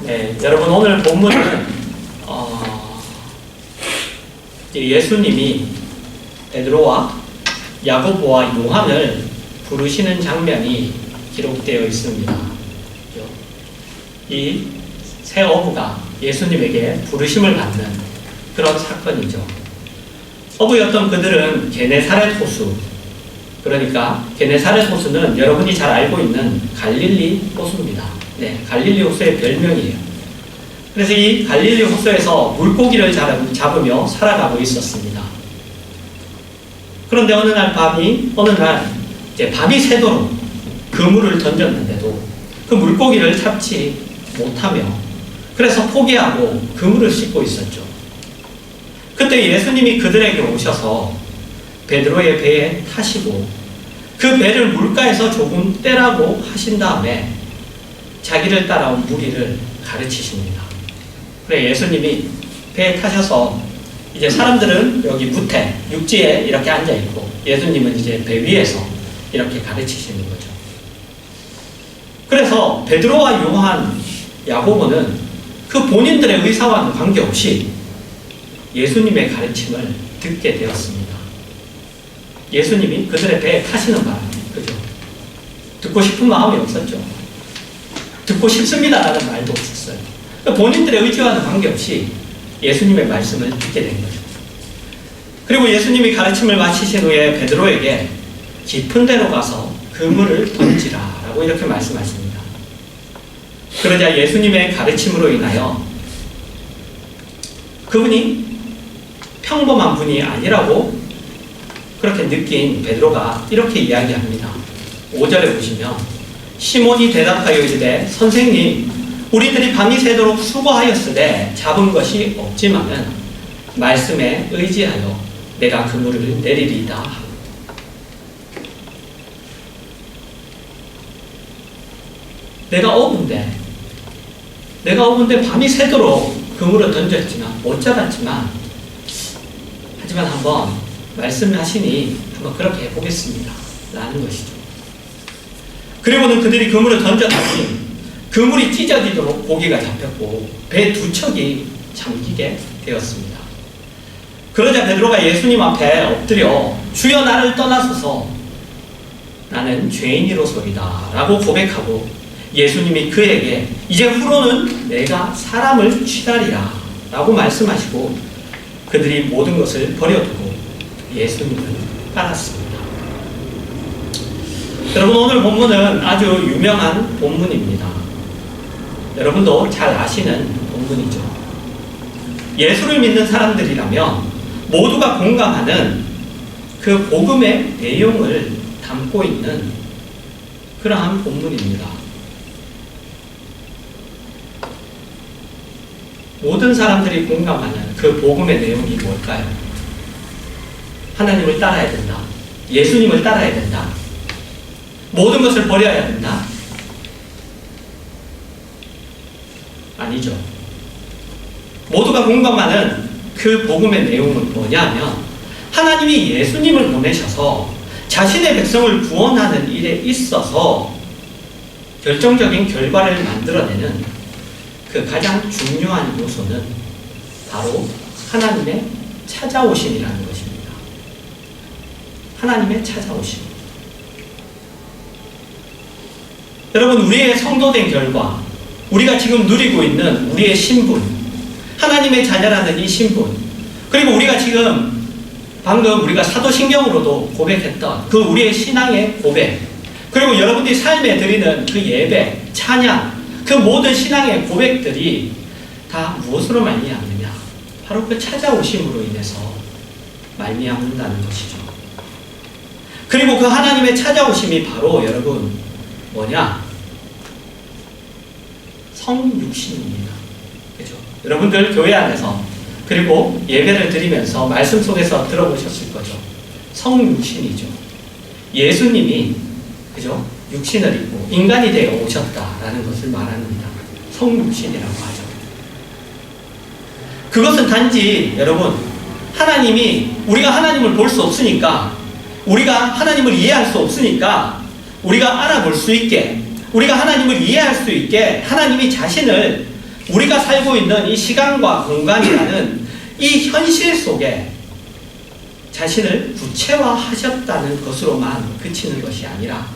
네, 여러분 오늘 본문은 예수님이 베드로와 야고보와 요한을 부르시는 장면이 기록되어 있습니다. 이 세 어부가 예수님에게 부르심을 받는 그런 사건이죠. 어부였던 그들은 게네사렛 호수, 그러니까 게네사렛 호수는 여러분이 잘 알고 있는 갈릴리 호수입니다. 네, 갈릴리 호수의 별명이에요. 그래서 이 갈릴리 호수에서 물고기를 잡으며 살아가고 있었습니다. 그런데 어느 날 밤이 새도록 그물을 던졌는데도 그 물고기를 잡지 못하며 그래서 포기하고 그물을 씻고 있었죠. 그때 예수님이 그들에게 오셔서 베드로의 배에 타시고 그 배를 물가에서 조금 떼라고 하신 다음에 자기를 따라온 무리를 가르치십니다. 그래 예수님이 배에 타셔서 이제 사람들은 여기 무태, 육지에 이렇게 앉아있고 예수님은 이제 배 위에서 이렇게 가르치시는 거죠. 그래서 베드로와 요한, 야고보는 그 본인들의 의사와는 관계없이 예수님의 가르침을 듣게 되었습니다. 예수님이 그들의 배에 타시는 바람에, 그죠? 듣고 싶은 마음이 없었죠. 듣고 싶습니다라는 말도 없었어요. 본인들의 의지와는 관계없이 예수님의 말씀을 듣게 된 거죠. 그리고 예수님이 가르침을 마치신 후에 베드로에게 깊은 데로 가서 그물을 던지라라고 이렇게 말씀하십니다. 그러자 예수님의 가르침으로 인하여 그분이 평범한 분이 아니라고 그렇게 느낀 베드로가 이렇게 이야기합니다. 5절에 보시면 시몬이 대답하여 이르되 선생님 우리들이 밤이 새도록 수고하였으되 잡은 것이 없지만은 말씀에 의지하여 내가 그물을 내리리이다. 내가 어부인데 밤이 새도록 그물을 던졌지만 못 잡았지만 하지만 한번 말씀하시니 한번 그렇게 해보겠습니다 라는 것이죠. 그리고는 그들이 그물을 던졌더니 그물이 찢어지도록 고기가 잡혔고 배 두 척이 잠기게 되었습니다. 그러자 베드로가 예수님 앞에 엎드려 주여 나를 떠나소서 나는 죄인이로소이다 라고 고백하고 예수님이 그에게 이제 후로는 내가 사람을 취하리라 라고 말씀하시고 그들이 모든 것을 버려두고 예수님을 따랐습니다. 여러분 오늘 본문은 아주 유명한 본문입니다. 여러분도 잘 아시는 본문이죠. 예수를 믿는 사람들이라면 모두가 공감하는 그 복음의 내용을 담고 있는 그러한 본문입니다. 모든 사람들이 공감하는 그 복음의 내용이 뭘까요? 하나님을 따라야 된다. 예수님을 따라야 된다. 모든 것을 버려야 된다. 아니죠. 모두가 공감하는 그 복음의 내용은 뭐냐면 하나님이 예수님을 보내셔서 자신의 백성을 구원하는 일에 있어서 결정적인 결과를 만들어내는 그 가장 중요한 요소는 바로 하나님의 찾아오심이라는 것입니다. 하나님의 찾아오심. 여러분 우리의 성도된 결과 우리가 지금 누리고 있는 우리의 신분 하나님의 자녀라는 이 신분 그리고 우리가 지금 방금 우리가 사도신경으로도 고백했던 그 우리의 신앙의 고백 그리고 여러분들이 삶에 드리는 그 예배, 찬양 그 모든 신앙의 고백들이 다 무엇으로 말미암느냐? 바로 그 찾아오심으로 인해서 말미암는다는 것이죠. 그리고 그 하나님의 찾아오심이 바로 여러분 뭐냐? 성육신입니다. 그죠? 여러분들 교회 안에서 그리고 예배를 드리면서 말씀 속에서 들어보셨을 거죠. 성육신이죠. 예수님이 그죠? 육신을 입고 인간이 되어 오셨다라는 것을 말합니다. 성육신이라고 하죠. 그것은 단지 여러분 우리가 하나님을 볼 수 없으니까 우리가 하나님을 이해할 수 없으니까 우리가 알아볼 수 있게 우리가 하나님을 이해할 수 있게 하나님이 자신을 우리가 살고 있는 이 시간과 공간이라는 이 현실 속에 자신을 구체화하셨다는 것으로만 그치는 것이 아니라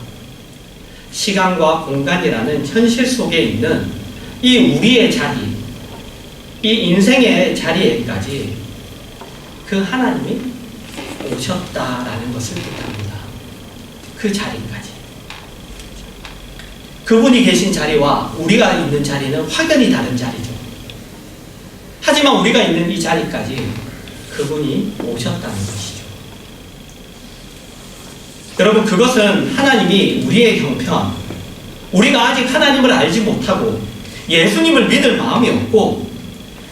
시간과 공간이라는 현실 속에 있는 이 우리의 자리, 이 인생의 자리에까지 그 하나님이 오셨다라는 것을 뜻합니다. 그 자리까지. 그분이 계신 자리와 우리가 있는 자리는 확연히 다른 자리죠. 하지만 우리가 있는 이 자리까지 그분이 오셨다는 것이죠. 여러분, 그것은 하나님이 우리의 형편, 우리가 아직 하나님을 알지 못하고 예수님을 믿을 마음이 없고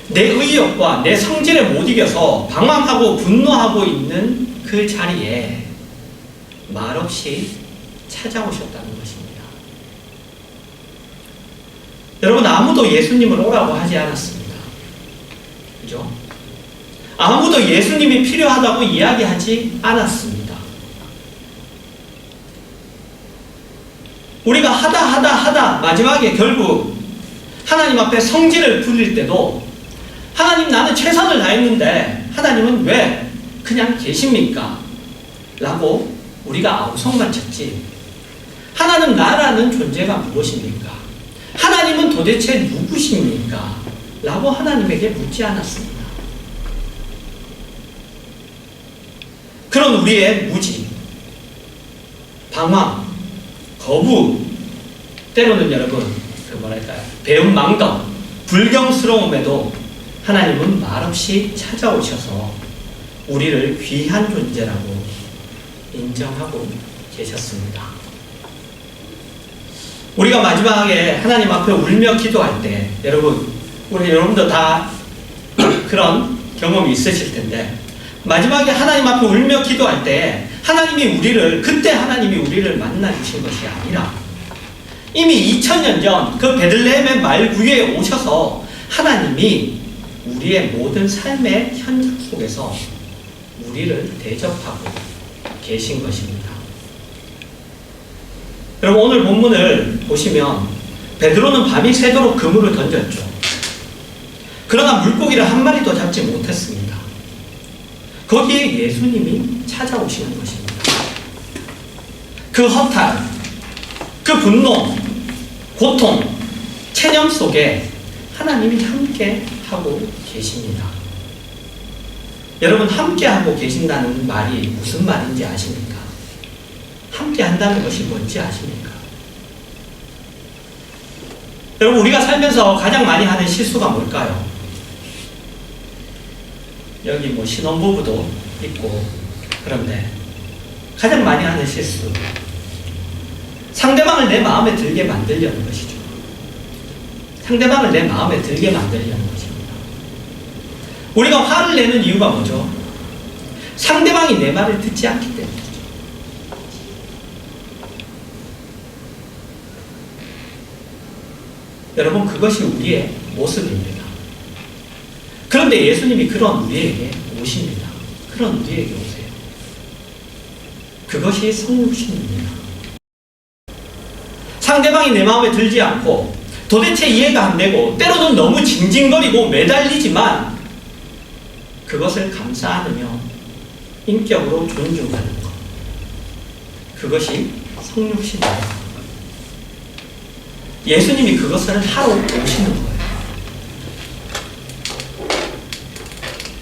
내 의욕과 내 성질에 못 이겨서 방황하고 분노하고 있는 그 자리에 말없이 찾아오셨다는 것입니다. 여러분, 아무도 예수님을 오라고 하지 않았습니다. 그죠? 아무도 예수님이 필요하다고 이야기하지 않았습니다. 우리가 하다 마지막에 결국 하나님 앞에 성질을 부릴 때도 하나님, 나는 최선을 다했는데 하나님은 왜 그냥 계십니까? 라고 우리가 아우성만 쳤지, 하나님 나라는 존재가 무엇입니까? 하나님은 도대체 누구십니까? 라고 하나님에게 묻지 않았습니다. 그런 우리의 무지, 방황, 거부, 때로는 여러분 배은망덕, 불경스러움에도 하나님은 말없이 찾아오셔서 우리를 귀한 존재라고 인정하고 계셨습니다. 우리가 마지막에 하나님 앞에 울며 기도할 때, 여러분도 다 그런 경험이 있으실 텐데, 마지막에 하나님 앞에 울며 기도할 때 그때 하나님이 우리를 만나주신 것이 아니라 이미 2000년 전 그 베들레헴의 말 위에 오셔서 하나님이 우리의 모든 삶의 현장 속에서 우리를 대접하고 계신 것입니다. 여러분, 오늘 본문을 보시면 베드로는 밤이 새도록 그물을 던졌죠. 그러나 물고기를 한 마리도 잡지 못했습니다. 거기에 예수님이 찾아오시는 것입니다. 그 허탈, 그 분노, 고통, 체념 속에 하나님이 함께 하고 계십니다. 여러분, 함께 하고 계신다는 말이 무슨 말인지 아십니까? 함께 한다는 것이 뭔지 아십니까? 여러분, 우리가 살면서 가장 많이 하는 실수가 뭘까요? 여기 신혼부부도 있고, 그런데 가장 많이 하는 실수, 상대방을 내 마음에 들게 만들려는 것이죠. 상대방을 내 마음에 들게 만들려는 것입니다. 우리가 화를 내는 이유가 뭐죠? 상대방이 내 말을 듣지 않기 때문이죠. 여러분, 그것이 우리의 모습입니다. 그런데 예수님이 그런 우리에게 오십니다. 그런 우리에게 오세요. 그것이 성육신입니다. 상대방이 내 마음에 들지 않고 도대체 이해가 안 되고 때로는 너무 징징거리고 매달리지만 그것을 감싸 안으며 인격으로 존중하는 것, 그것이 성육신입니다. 예수님이 그것을 하러 오시는 거예요.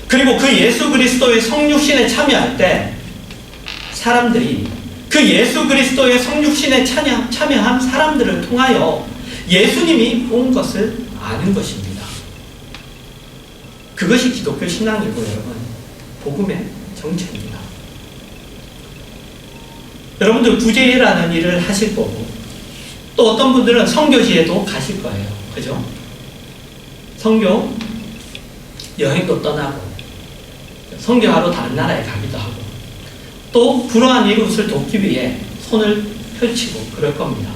그리고 그 예수 그리스도의 성육신에 참여할 때 사람들이 그 예수 그리스도의 성육신에 참여한 사람들을 통하여 예수님이 온 것을 아는 것입니다. 그것이 기독교 신앙이고, 여러분, 복음의 정체입니다. 여러분들 구제라는 일을 하실 거고, 또 어떤 분들은 선교지에도 가실 거예요. 그죠? 선교 여행도 떠나고 선교하러 다른 나라에 가기도 하고, 또 불우한 이웃을 돕기 위해 손을 펼치고 그럴 겁니다.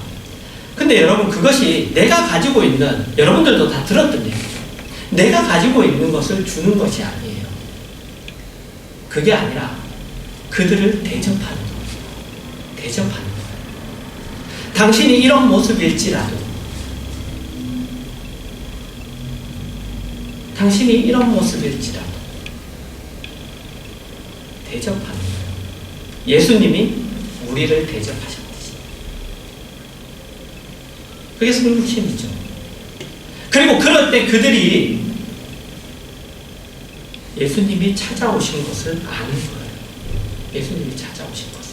근데 여러분, 그것이 내가 가지고 있는, 여러분들도 다 들었던 얘기죠. 내가 가지고 있는 것을 주는 것이 아니에요. 그게 아니라 그들을 대접하는 거예요. 대접하는 거예요. 당신이 이런 모습일지라도 당신이 이런 모습일지라도 대접하는 거예요. 예수님이 우리를 대접하셨듯이. 그게 성육신이죠. 그리고 그럴 때 그들이 예수님이 찾아오신 것을 아는 거예요. 예수님이 찾아오신 것을.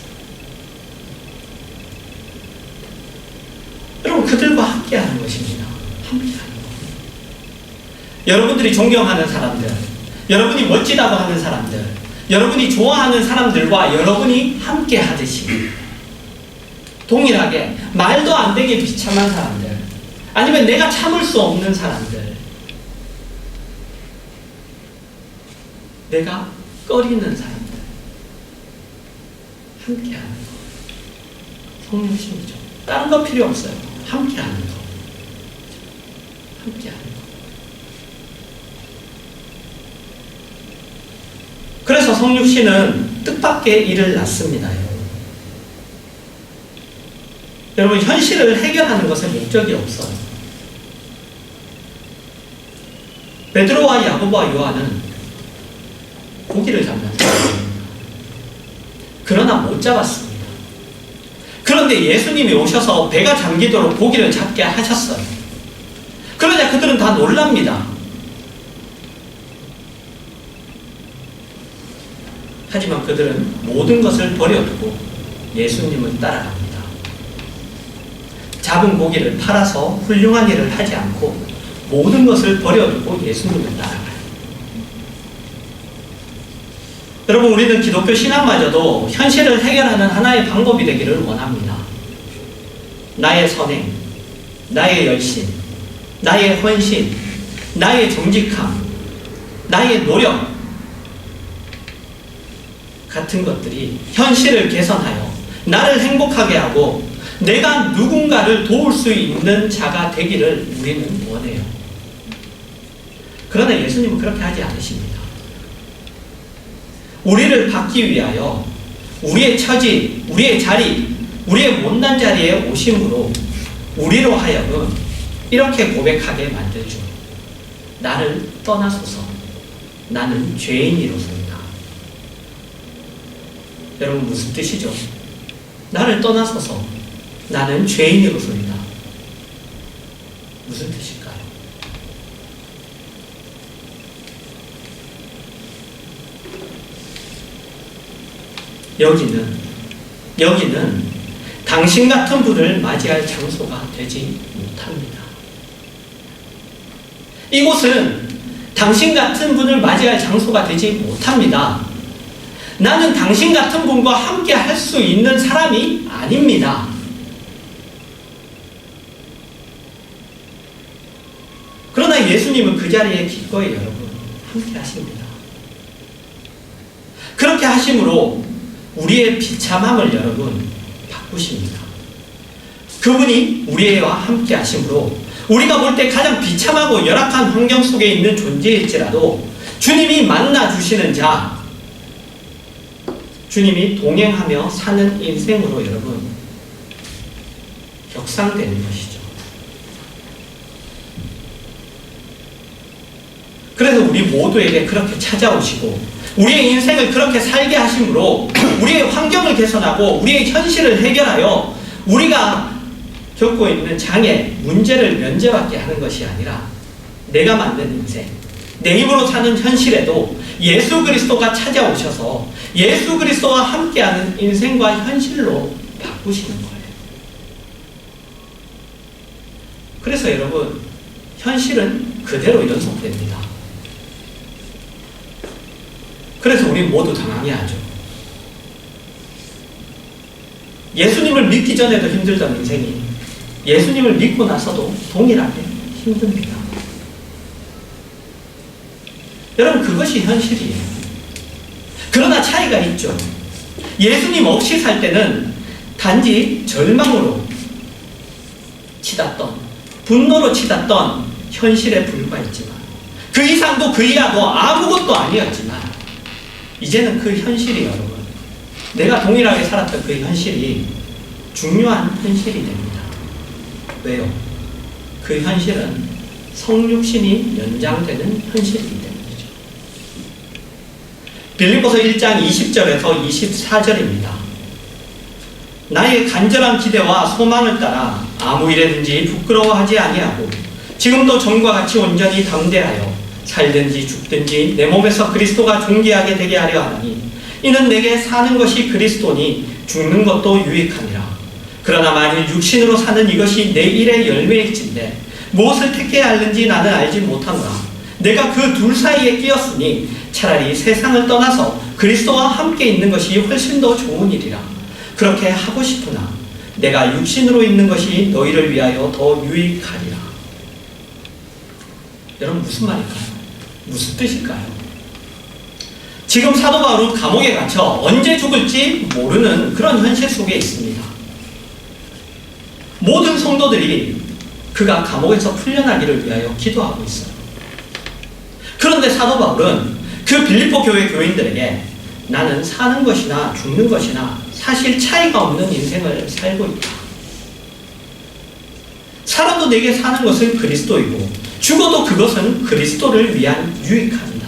여러분, 그들과 함께하는 것입니다. 함께하는 것. 여러분들이 존경하는 사람들, 여러분이 멋지다고 하는 사람들, 여러분이 좋아하는 사람들과 여러분이 함께하듯이 동일하게 말도 안 되게 비참한 사람들, 아니면 내가 참을 수 없는 사람들, 내가 꺼리는 사람들, 함께하는 것. 성령심이죠. 다른 거 필요 없어요. 함께하는 것. 함께하는 것. 그래서 성육신은 뜻밖의 일을 낳습니다. 여러분, 현실을 해결하는 것에 목적이 없어요. 베드로와 야고보와 요한은 고기를 잡는 사람입니다. 그러나 못 잡았습니다. 그런데 예수님이 오셔서 배가 잠기도록 고기를 잡게 하셨어요. 그러자 그들은 다 놀랍니다. 하지만 그들은 모든 것을 버려두고 예수님을 따라갑니다. 잡은 고기를 팔아서 훌륭한 일을 하지 않고 모든 것을 버려두고 예수님을 따라가요. 여러분, 우리는 기독교 신앙마저도 현실을 해결하는 하나의 방법이 되기를 원합니다. 나의 선행, 나의 열심, 나의 헌신, 나의 정직함, 나의 노력 같은 것들이 현실을 개선하여 나를 행복하게 하고 내가 누군가를 도울 수 있는 자가 되기를 우리는 원해요. 그러나 예수님은 그렇게 하지 않으십니다. 우리를 받기 위하여 우리의 처지, 우리의 자리, 우리의 못난 자리에 오심으로 우리로 하여금 이렇게 고백하게 만들죠. 나를 떠나소서. 나는 죄인이로소이다. 여러분, 무슨 뜻이죠? 나를 떠나소서. 나는 죄인으로서이다. 무슨 뜻일까요? 여기는 당신 같은 분을 맞이할 장소가 되지 못합니다. 이곳은 당신 같은 분을 맞이할 장소가 되지 못합니다. 나는 당신 같은 분과 함께 할 수 있는 사람이 아닙니다. 그러나 예수님은 그 자리에 기꺼이 여러분 함께 하십니다. 그렇게 하심으로 우리의 비참함을 여러분 바꾸십니다. 그분이 우리와 함께 하심으로 우리가 볼 때 가장 비참하고 열악한 환경 속에 있는 존재일지라도 주님이 만나주시는 자, 주님이 동행하며 사는 인생으로 여러분 격상되는 것이죠. 그래서 우리 모두에게 그렇게 찾아오시고 우리의 인생을 그렇게 살게 하심으로 우리의 환경을 개선하고 우리의 현실을 해결하여 우리가 겪고 있는 장애, 문제를 면제받게 하는 것이 아니라 내가 만든 인생, 내 힘으로 사는 현실에도 예수 그리스도가 찾아오셔서 예수 그리스도와 함께하는 인생과 현실로 바꾸시는 거예요. 그래서 여러분, 현실은 그대로 연속됩니다. 그래서 우리 모두 당황해야죠. 예수님을 믿기 전에도 힘들던 인생이 예수님을 믿고 나서도 동일하게 힘듭니다. 여러분, 그것이 현실이에요. 그러나 차이가 있죠. 예수님 없이 살 때는 단지 절망으로 치닫던, 분노로 치닫던 현실에 불과했지만, 그 이상도 그 이하도 아무것도 아니었지만 이제는 그 현실이 여러분, 내가 동일하게 살았던 그 현실이 중요한 현실이 됩니다. 왜요? 그 현실은 성육신이 연장되는 현실이기 때문이죠. 빌립보서 1장 20절에서 24절입니다. 나의 간절한 기대와 소망을 따라 아무 일에든지 부끄러워하지 아니하고 지금도 전과 같이 온전히 담대하여 살든지 죽든지 내 몸에서 그리스도가 존귀하게 되게 하려 하나니 이는 내게 사는 것이 그리스도니 죽는 것도 유익함이라. 그러나 만일 육신으로 사는 이것이 내 일의 열매일진데 무엇을 택해야 하는지 나는 알지 못하노라. 내가 그 둘 사이에 끼었으니 차라리 세상을 떠나서 그리스도와 함께 있는 것이 훨씬 더 좋은 일이라. 그렇게 하고 싶으나 내가 육신으로 있는 것이 너희를 위하여 더 유익하리라. 여러분 무슨 말일까요? 무슨 뜻일까요? 지금 사도 바울은 감옥에 갇혀 언제 죽을지 모르는 그런 현실 속에 있습니다. 모든 성도들이 그가 감옥에서 풀려나기를 위하여 기도하고 있어요. 그런데 사도 바울은 그 빌립보 교회 교인들에게 나는 사는 것이나 죽는 것이나 사실 차이가 없는 인생을 살고 있다. 살아도 내게 사는 것은 그리스도이고 죽어도 그것은 그리스도를 위한 유익함이다.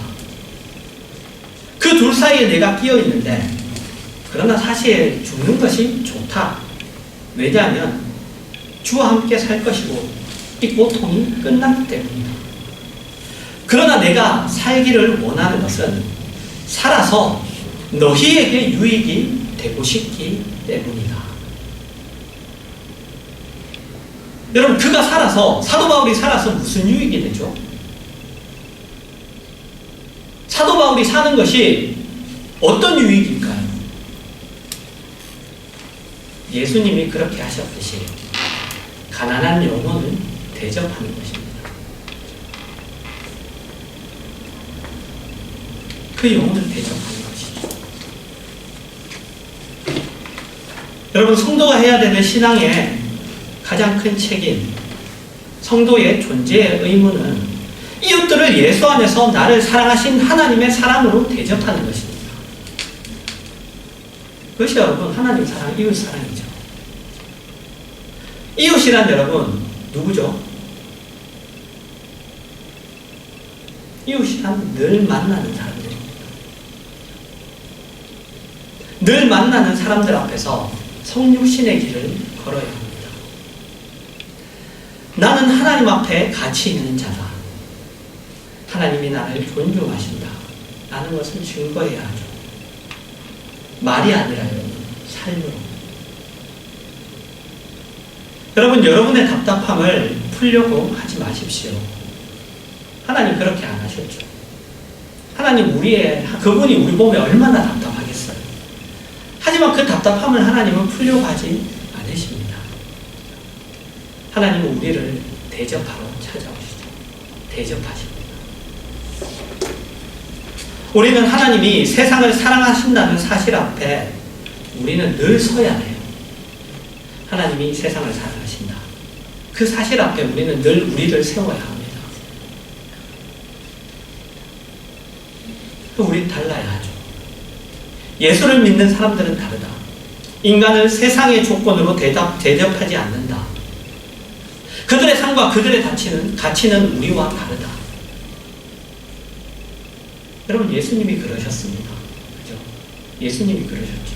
그 둘 사이에 내가 끼어 있는데 그러나 사실 죽는 것이 좋다. 왜냐하면 주와 함께 살 것이고 이 고통이 끝났기 때문이다. 그러나 내가 살기를 원하는 것은 살아서 너희에게 유익이 되고 싶기 때문이다. 여러분 그가 살아서 사도 바울이 살아서 무슨 유익이 되죠? 사도 바울이 사는 것이 어떤 유익일까요? 예수님이 그렇게 하셨듯이 가난한 영혼을 대접하는 것입니다. 그 영혼을 대접하는 것이죠. 여러분 성도가 해야 되는 신앙의 가장 큰 책임, 성도의 존재의 의무는 이웃들을 예수 안에서 나를 사랑하신 하나님의 사랑으로 대접하는 것입니다. 그것이 여러분 하나님 사랑, 이웃 사랑이죠. 이웃이란 여러분 누구죠? 이웃이란 늘 만나는 사람들입니다. 늘 만나는 사람들 앞에서 성육신의 길을 걸어야 합니다. 나는 하나님 앞에 가치 있는 자다. 하나님이 나를 존중하신다. 라는 것을 증거해야 하죠. 말이 아니라 여러분, 삶으로. 여러분, 여러분의 답답함을 풀려고 하지 마십시오. 하나님 그렇게 안 하셨죠. 하나님 그분이 우리 몸에 얼마나 답답하겠어요. 하지만 그 답답함을 하나님은 풀려고 하지 않으십니다. 하나님은 우리를 대접하러 찾아오시죠. 대접하십니다. 우리는 하나님이 세상을 사랑하신다는 사실 앞에 우리는 늘 서야 해요. 하나님이 세상을 사랑하신다. 그 사실 앞에 우리는 늘 우리를 세워야 합니다. 우리는 달라야 하죠. 예수를 믿는 사람들은 다르다. 인간을 세상의 조건으로 대접하지 않는다. 그들의 삶과 그들의 가치는 우리와 다르다. 여러분 예수님이 그러셨습니다. 그죠? 예수님이 그러셨죠.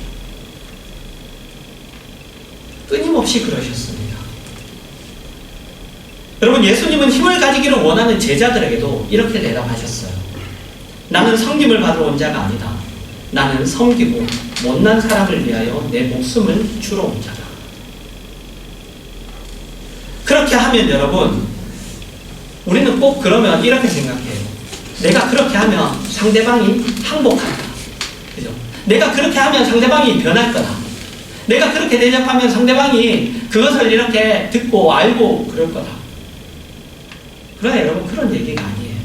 끊임없이 그러셨습니다. 여러분 예수님은 힘을 가지기를 원하는 제자들에게도 이렇게 대답하셨어요. 나는 섬김을 받으러 온 자가 아니다. 나는 섬기고 못난 사람을 위하여 내 목숨을 주러 온 자다. 그렇게 하면 여러분 우리는 꼭 그러면 이렇게 생각해요. 내가 그렇게 하면 상대방이 항복한다. 그죠? 내가 그렇게 하면 상대방이 변할 거다. 내가 그렇게 대접하면 상대방이 그것을 이렇게 듣고 알고 그럴 거다. 그러나 여러분 그런 얘기가 아니에요.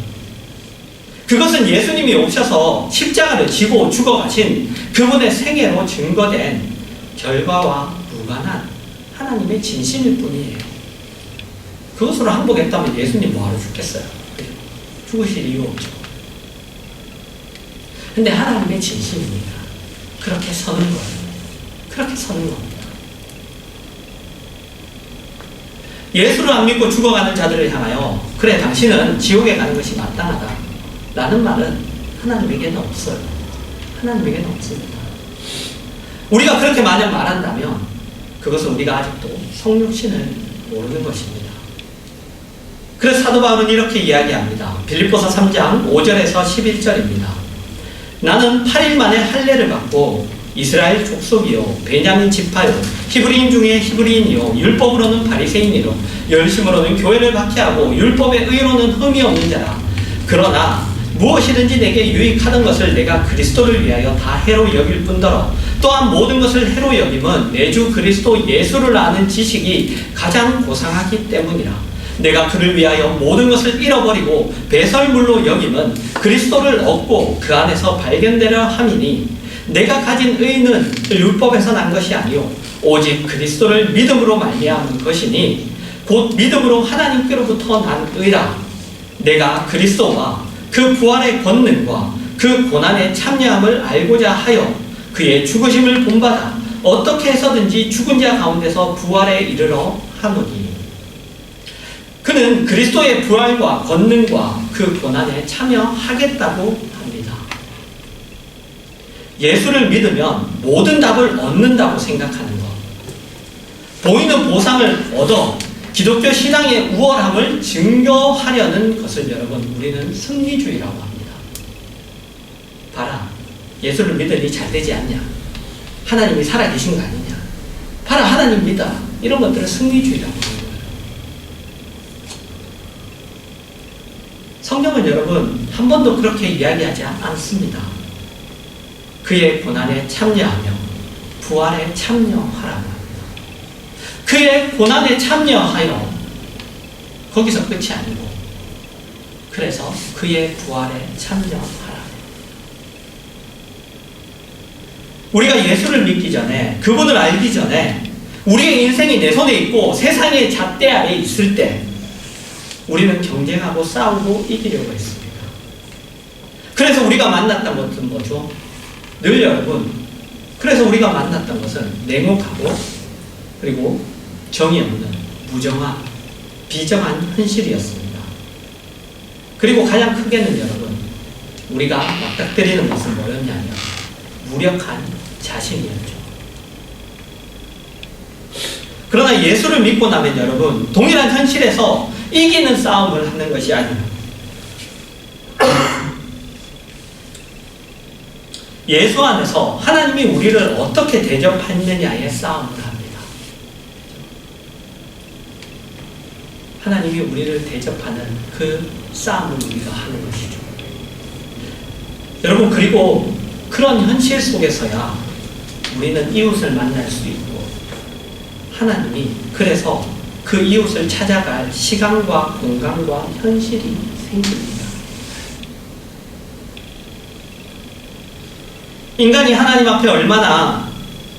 그것은 예수님이 오셔서 십자가를 지고 죽어가신 그분의 생애로 증거된 결과와 무관한 하나님의 진심일 뿐이에요. 그것으로 항복했다면 예수님 뭐하러 죽겠어요? 그죠? 죽으실 이유 없죠. 근데 하나님의 진심입니다. 그렇게 서는 거예요. 그렇게 서는 겁니다. 예수를 안 믿고 죽어가는 자들을 향하여 그래 당신은 지옥에 가는 것이 마땅하다 라는 말은 하나님에게는 없어요. 하나님에게는 없습니다. 우리가 그렇게 만약 말한다면 그것은 우리가 아직도 성육신을 모르는 것입니다. 그래서 사도 바울은 이렇게 이야기합니다. 빌립보서 3장 5절에서 11절입니다. 나는 8일 만에 할례를 받고 이스라엘 족속이요 베냐민 지파요 히브리인 중에 히브리인이요 율법으로는 바리새인이요 열심으로는 교회를 박해하고 율법의 의로는 흠이 없는 자라. 그러나 무엇이든지 내게 유익하던 것을 내가 그리스도를 위하여 다 해로 여길 뿐더러 또한 모든 것을 해로 여김은 내 주 그리스도 예수를 아는 지식이 가장 고상하기 때문이라. 내가 그를 위하여 모든 것을 잃어버리고 배설물로 여김은 그리스도를 얻고 그 안에서 발견되려 함이니 내가 가진 의는 율법에서 난 것이 아니요 오직 그리스도를 믿음으로 말미암은 것이니 곧 믿음으로 하나님께로부터 난 의라. 내가 그리스도와 그 부활의 권능과 그 고난의 참여함을 알고자 하여 그의 죽으심을 본받아 어떻게 해서든지 죽은 자 가운데서 부활에 이르러 하노니. 그는 그리스도의 부활과 권능과 그 고난에 참여하겠다고 합니다. 예수를 믿으면 모든 답을 얻는다고 생각하는 것, 보이는 보상을 얻어 기독교 신앙의 우월함을 증거하려는 것을 여러분 우리는 승리주의라고 합니다. 봐라, 예수를 믿으니 잘 되지 않냐? 하나님이 살아계신 거 아니냐? 봐라, 하나님 믿어. 이런 것들을 승리주의라고 합니다. 성경은 여러분 한 번도 그렇게 이야기하지 않습니다. 그의 고난에 참여하며 부활에 참여하라고 합니다. 그의 고난에 참여하여 거기서 끝이 아니고 그래서 그의 부활에 참여하라. 우리가 예수를 믿기 전에, 그분을 알기 전에 우리의 인생이 내 손에 있고 세상의 잣대 아래 있을 때 우리는 경쟁하고 싸우고 이기려고 했습니다. 그래서 우리가 만났던 것은 뭐죠? 늘 여러분, 그래서 우리가 만났던 것은 냉혹하고 그리고 정의 없는 무정한 비정한 현실이었습니다. 그리고 가장 크게는 여러분 우리가 맞닥뜨리는 것은 뭐였냐면 무력한 자신이었죠. 그러나 예수를 믿고 나면 여러분 동일한 현실에서 이기는 싸움을 하는 것이 아니에요. 예수 안에서 하나님이 우리를 어떻게 대접했느냐의 싸움을 합니다. 하나님이 우리를 대접하는 그 싸움을 우리가 하는 것이죠. 여러분, 그리고 그런 현실 속에서야 우리는 이웃을 만날 수 있고 하나님이 그래서 그 이웃을 찾아갈 시간과 공간과 현실이 생깁니다. 인간이 하나님 앞에 얼마나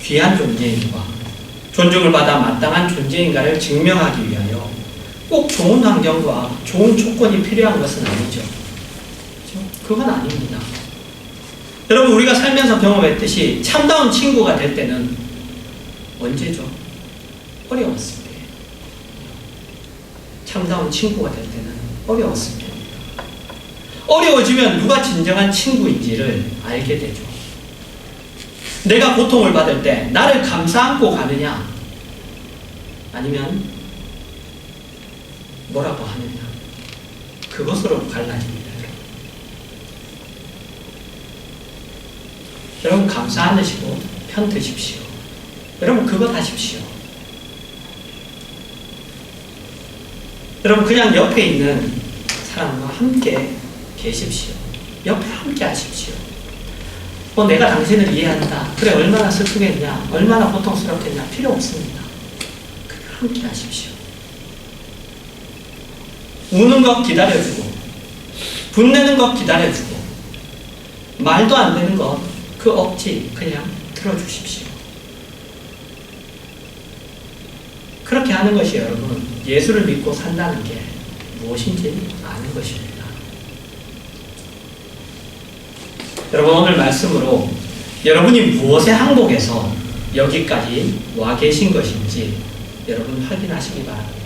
귀한 존재인가, 존중을 받아 마땅한 존재인가를 증명하기 위하여 꼭 좋은 환경과 좋은 조건이 필요한 것은 아니죠. 그건 아닙니다. 여러분, 우리가 살면서 경험했듯이 참다운 친구가 될 때는 언제죠? 어려웠을 때. 참다운 친구가 될 때는 어려웠을 때입니다. 어려워지면 누가 진정한 친구인지를 알게 되죠. 내가 고통을 받을 때 나를 감싸 안고 가느냐 아니면 뭐라고 하느냐, 그것으로 갈라집니다. 여러분, 감싸 안으시고 편 드십시오. 여러분, 그것 하십시오. 여러분, 그냥 옆에 있는 사람과 함께 계십시오. 옆에 함께 하십시오. 내가 당신을 이해한다. 그래, 얼마나 슬프겠냐, 얼마나 고통스럽겠냐, 필요 없습니다. 그냥 함께 하십시오. 우는 것 기다려주고, 분내는 것 기다려주고, 말도 안 되는 것, 그 억지 그냥 들어주십시오. 그렇게 하는 것이 여러분, 예수를 믿고 산다는 게 무엇인지 아는 것입니다. 여러분, 오늘 말씀으로 여러분이 무엇에 항복해서 여기까지 와 계신 것인지 여러분 확인하시기 바랍니다.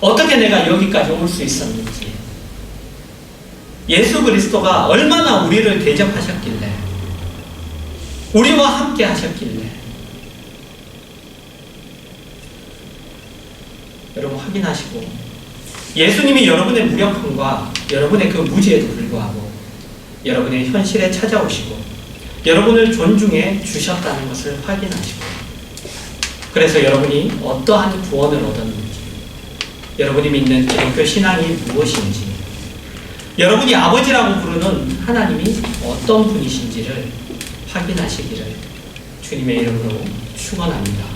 어떻게 내가 여기까지 올 수 있었는지, 예수 그리스도가 얼마나 우리를 대접하셨길래, 우리와 함께 하셨길래, 여러분 확인하시고, 예수님이 여러분의 무력함과 여러분의 그 무지에도 불구하고 여러분의 현실에 찾아오시고 여러분을 존중해 주셨다는 것을 확인하시고, 그래서 여러분이 어떠한 구원을 얻었는지, 여러분이 믿는 기독교 신앙이 무엇인지, 여러분이 아버지라고 부르는 하나님이 어떤 분이신지를 확인하시기를 주님의 이름으로 축원합니다.